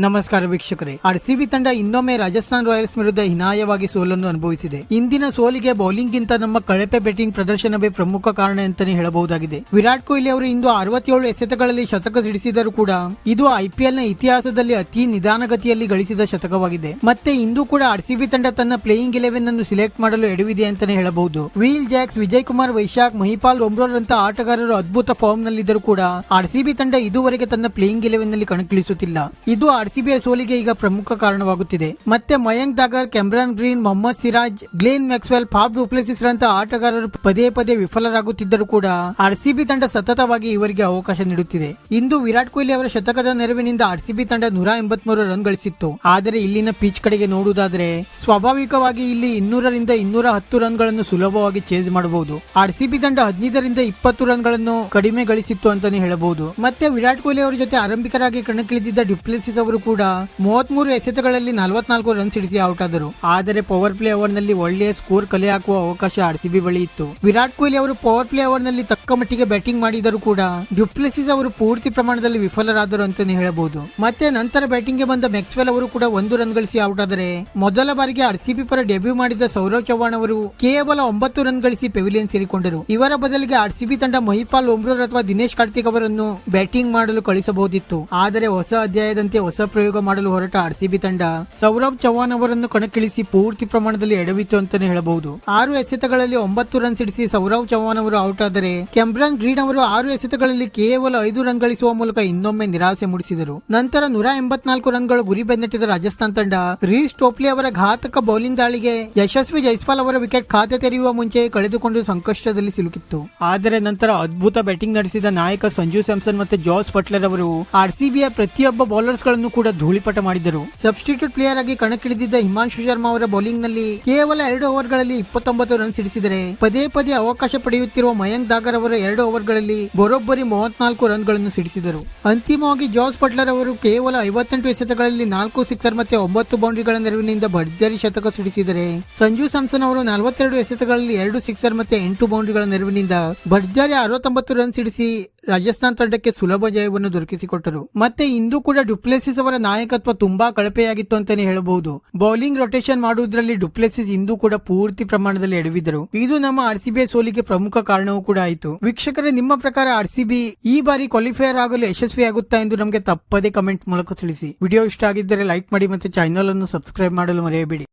ನಮಸ್ಕಾರ ವೀಕ್ಷಕರೇ, ಆರ್ಸಿಬಿ ತಂಡ ಇನ್ನೊಮ್ಮೆ ರಾಜಸ್ಥಾನ್ ರಾಯಲ್ಸ್ ವಿರುದ್ಧ ಹೀನಾಯವಾಗಿ ಸೋಲನ್ನು ಅನುಭವಿಸಿದೆ. ಇಂದಿನ ಸೋಲಿಗೆ ಬೌಲಿಂಗ್ ಗಿಂತ ನಮ್ಮ ಕಳಪೆ ಬ್ಯಾಟಿಂಗ್ ಪ್ರದರ್ಶನವೇ ಪ್ರಮುಖ ಕಾರಣ ಅಂತಾನೆ ಹೇಳಬಹುದಾಗಿದೆ. ವಿರಾಟ್ ಕೊಹ್ಲಿ ಅವರು ಇಂದು 67 ಎಸೆತಗಳಲ್ಲಿ ಶತಕ ಸಿಡಿಸಿದರೂ ಕೂಡ ಇದು ಐಪಿಎಲ್ ನ ಇತಿಹಾಸದಲ್ಲಿ ಅತಿ ನಿಧಾನಗತಿಯಲ್ಲಿ ಗಳಿಸಿದ ಶತಕವಾಗಿದೆ. ಮತ್ತೆ ಇಂದು ಕೂಡ ಆರ್ಸಿಬಿ ತಂಡ ತನ್ನ ಪ್ಲೇಯಿಂಗ್ 11 ಅನ್ನು ಸಿಲೆಕ್ಟ್ ಮಾಡಲು ಎಡವಿದೆ ಅಂತಾನೆ ಹೇಳಬಹುದು. ವಿಲ್ ಜಾಕ್ಸ್, ವಿಜಯ್ ಕುಮಾರ್ ವೈಶಾಖ್, ಮಹಿಪಾಲ್ ಒಮ್ರೋರ್ ಅಂತ ಆಟಗಾರರು ಅದ್ಭುತ ಫಾರ್ಮ್ ನಲ್ಲಿದ್ದರೂ ಕೂಡ ಆರ್ಸಿಬಿ ತಂಡ ಇದುವರೆಗೆ ತನ್ನ ಪ್ಲೇಯಿಂಗ್ 11 ನಲ್ಲಿ ಕಣಕ್ಕಿಳಿಸುತ್ತಿಲ್ಲ. ಇದು ಆರ್ಸಿಬಿಯ ಸೋಲಿಗೆ ಈಗ ಪ್ರಮುಖ ಕಾರಣವಾಗುತ್ತಿದೆ. ಮತ್ತೆ Mayank Dagar, Cameron Green, Mohammed Siraj, Glenn Maxwell, Faf du Plessis ರಂತ ಆಟಗಾರರು ಪದೇ ಪದೇ ವಿಫಲರಾಗುತ್ತಿದ್ದರೂ ಕೂಡ ಆರ್ಸಿಬಿ ತಂಡ ಸತತವಾಗಿ ಇವರಿಗೆ ಅವಕಾಶ ನೀಡುತ್ತಿದೆ. ಇಂದು ವಿರಾಟ್ ಕೊಹ್ಲಿ ಅವರ ಶತಕದ ನೆರವಿನಿಂದ ಆರ್ಸಿಬಿ ತಂಡ 183 ರನ್ ಗಳಿಸಿತ್ತು. ಆದರೆ ಇಲ್ಲಿನ ಪಿಚ್ ಕಡೆಗೆ ನೋಡುವುದಾದರೆ ಸ್ವಾಭಾವಿಕವಾಗಿ ಇಲ್ಲಿ 200 ರಿಂದ 210 ರನ್ ಗಳನ್ನು ಸುಲಭವಾಗಿ ಚೇಸ್ ಮಾಡಬಹುದು. ಆರ್ಸಿಬಿ ತಂಡ 15 ರಿಂದ 20 ರನ್ ಗಳನ್ನು ಕಡಿಮೆ ಗಳಿಸಿತ್ತು ಅಂತಾನೆ ಹೇಳಬಹುದು. ಮತ್ತೆ ವಿರಾಟ್ ಕೊಹ್ಲಿ ಅವರ ಜೊತೆ ಆರಂಭಿಕರಾಗಿ ಕಣಕ್ಕಿಳಿದಿದ್ದ ಡ್ಯುಪ್ಲೆಸಿಸ್ ಅವರು ಕೂಡ 33 ಎಸೆತಗಳಲ್ಲಿ 44 ರನ್ ಸಿಡಿಸಿ ಔಟ್ ಆದರು. ಆದರೆ ಪವರ್ ಪ್ಲೇ ಓವರ್ ನಲ್ಲಿ ಒಳ್ಳೆಯ ಸ್ಕೋರ್ ಕಲೆ ಹಾಕುವ ಅವಕಾಶ ಆರ್ಸಿಬಿ ಬಳಿ ಇತ್ತು. ವಿರಾಟ್ ಕೊಹ್ಲಿ ಅವರು ಪವರ್ ಪ್ಲೇ ಓವರ್ ನಲ್ಲಿ ತಕ್ಕ ಮಟ್ಟಿಗೆ ಬ್ಯಾಟಿಂಗ್ ಮಾಡಿದರೂ ಕೂಡ ಡ್ಯುಪ್ಲೆಸಿಸ್ ಅವರು ಪೂರ್ತಿ ಪ್ರಮಾಣದಲ್ಲಿ ವಿಫಲರಾದರು ಅಂತಾನೆ ಹೇಳಬಹುದು. ಮತ್ತೆ ನಂತರ ಬ್ಯಾಟಿಂಗ್ ಗೆ ಬಂದ ಮ್ಯಾಕ್ಸ್ವೆಲ್ ಅವರು ಕೂಡ 1 ರನ್ ಗಳಿಸಿ ಔಟ್ ಆದರೆ ಮೊದಲ ಬಾರಿಗೆ ಆರ್ಸಿಬಿ ಪರ ಡೆಬ್ಯೂ ಮಾಡಿದ ಸೌರವ್ ಚೌಹಾಣ್ ಅವರು ಕೇವಲ 9 ರನ್ ಗಳಿಸಿ ಪೆವಿಲಿಯನ್ ಸೇರಿಕೊಂಡರು. ಇವರ ಬದಲಿಗೆ ಆರ್ಸಿಬಿ ತಂಡ ಮಹಿಪಾಲ್ ಒಮ್ರೋರ್ ಅಥವಾ ದಿನೇಶ್ ಕಾರ್ತಿಕ್ ಅವರನ್ನು ಬ್ಯಾಟಿಂಗ್ ಮಾಡಲು ಕಳಿಸಬಹುದಿತ್ತು. ಆದರೆ ಹೊಸ ಅಧ್ಯಾಯದಂತೆ ಹೊಸ ಪ್ರಯೋಗ ಮಾಡಲು ಹೊರಟ ಆರ್ಸಿಬಿ ತಂಡ ಸೌರವ್ ಚೌಹಾಣ್ ಅವರನ್ನು ಕಣಕ್ಕಿಳಿಸಿ ಪೂರ್ತಿ ಪ್ರಮಾಣದಲ್ಲಿ ಎಡವಿತ್ತು ಅಂತಾನೆ ಹೇಳಬಹುದು. 6 ಎಸೆತಗಳಲ್ಲಿ 9 ರನ್ ಸಿಡಿಸಿ ಸೌರವ್ ಚೌಹಾಣ್ ಅವರು ಔಟ್ ಆದರೆ ಕ್ಯಾಮ್ರಾನ್ ಗ್ರೀನ್ ಅವರು 6 ಎಸೆತಗಳಲ್ಲಿ ಕೇವಲ 5 ರನ್ ಗಳಿಸುವ ಮೂಲಕ ಇನ್ನೊಮ್ಮೆ ನಿರಾಸೆ ಮೂಡಿಸಿದರು. ನಂತರ 184 ರನ್ಗಳು ಗುರಿ ಬೆನ್ನಟ್ಟಿದ ರಾಜಸ್ಥಾನ್ ತಂಡ ರೀಸ್ ಟೋಪ್ಲಿ ಅವರ ಘಾತಕ ಬೌಲಿಂಗ್ ದಾಳಿಗೆ ಯಶಸ್ವಿ ಜೈಸ್ವಾಲ್ ಅವರ ವಿಕೆಟ್ ಖಾತೆ ತೆರೆಯುವ ಮುಂಚೆ ಕಳೆದುಕೊಂಡು ಸಂಕಷ್ಟದಲ್ಲಿ ಸಿಲುಕಿತ್ತು. ಆದರೆ ನಂತರ ಅದ್ಭುತ ಬ್ಯಾಟಿಂಗ್ ನಡೆಸಿದ ನಾಯಕ ಸಂಜು ಸ್ಯಾಮ್ಸನ್ ಮತ್ತೆ ಜಾಸ್ ಬಟ್ಲರ್ ಅವರು ಆರ್ಸಿಬಿಯ ಪ್ರತಿಯೊಬ್ಬ ಬೌಲರ್ಸ್ ಗಳನ್ನು ಕೂಡ ಧೂಳಿಪಟ ಮಾಡಿದರು. ಸಬ್ಸ್ಟಿಟ್ಯೂಟ್ ಪ್ಲೇಯರ್ ಆಗಿ ಕಣಕ್ಕಿಳಿದಿದ್ದ ಹಿಮಾಂಶು ಶರ್ಮಾ ಅವರ ಬೌಲಿಂಗ್ ನಲ್ಲಿ ಕೇವಲ 2 ಓವರ್ ಗಳಲ್ಲಿ 29 ರನ್ ಸಿಡಿಸಿದರೆ ಪದೇ ಪದೇ ಅವಕಾಶ ಪಡೆಯುತ್ತಿರುವ ಮಯಾಂಕ್ ದಾಗರ್ ಅವರ 2 ಓವರ್ ಗಳಲ್ಲಿ ಬರೋಬ್ಬರಿ 34 ರನ್ ಗಳನ್ನು ಸಿಡಿಸಿದರು. ಅಂತಿಮವಾಗಿ ಜಾಸ್ ಬಟ್ಲರ್ ಅವರು ಕೇವಲ 58 ಎಸೆತಗಳಲ್ಲಿ 4 ಸಿಕ್ಸರ್ ಮತ್ತೆ 9 ಬೌಂಡ್ರಿಗಳ ನೆರವಿನಿಂದ ಭರ್ಜರಿ ಶತಕ ಸಿಡಿಸಿದರೆ ಸಂಜು ಸ್ಯಾಮ್ಸನ್ ಅವರು 42 ಎಸೆತಗಳಲ್ಲಿ 2 ಸಿಕ್ಸರ್ ಮತ್ತೆ 8 ಬೌಂಡ್ರಿಗಳ ನೆರವಿನಿಂದ ಭರ್ಜರಿ 69 ರನ್ ಸಿಡಿಸಿ ರಾಜಸ್ಥಾನ್ ತಂಡಕ್ಕೆ ಸುಲಭ ಜಯವನ್ನು ದೊರಕಿಸಿಕೊಟ್ಟರು. ಮತ್ತೆ ಇಂದು ಕೂಡ ಡುಪ್ಲೆಸಿಸ್ ಅವರ ನಾಯಕತ್ವ ತುಂಬಾ ಕಳಪೆಯಾಗಿತ್ತು ಅಂತಾನೆ ಹೇಳಬಹುದು. ಬೌಲಿಂಗ್ ರೊಟೇಷನ್ ಮಾಡುವುದರಲ್ಲಿ ಡುಪ್ಲೆಸಿಸ್ ಇಂದು ಕೂಡ ಪೂರ್ತಿ ಪ್ರಮಾಣದಲ್ಲಿ ಎಡವಿದರು. ಇದು ನಮ್ಮ ಆರ್ಸಿಬಿ ಸೋಲಿಗೆ ಪ್ರಮುಖ ಕಾರಣವೂ ಕೂಡ ಆಯಿತು. ವೀಕ್ಷಕರೇ, ನಿಮ್ಮ ಪ್ರಕಾರ ಆರ್ಸಿಬಿ ಈ ಬಾರಿ ಕ್ವಾಲಿಫೈಯರ್ ಆಗಲು ಯಶಸ್ವಿಯಾಗುತ್ತಾ ಎಂದು ನಮಗೆ ತಪ್ಪದೇ ಕಮೆಂಟ್ ಮೂಲಕ ತಿಳಿಸಿ. ವಿಡಿಯೋ ಇಷ್ಟ ಆಗಿದ್ದರೆ ಲೈಕ್ ಮಾಡಿ ಮತ್ತೆ ಚಾನೆಲ್ ಅನ್ನು ಸಬ್ಸ್ಕ್ರೈಬ್ ಮಾಡಲು ಮರೆಯಬೇಡಿ.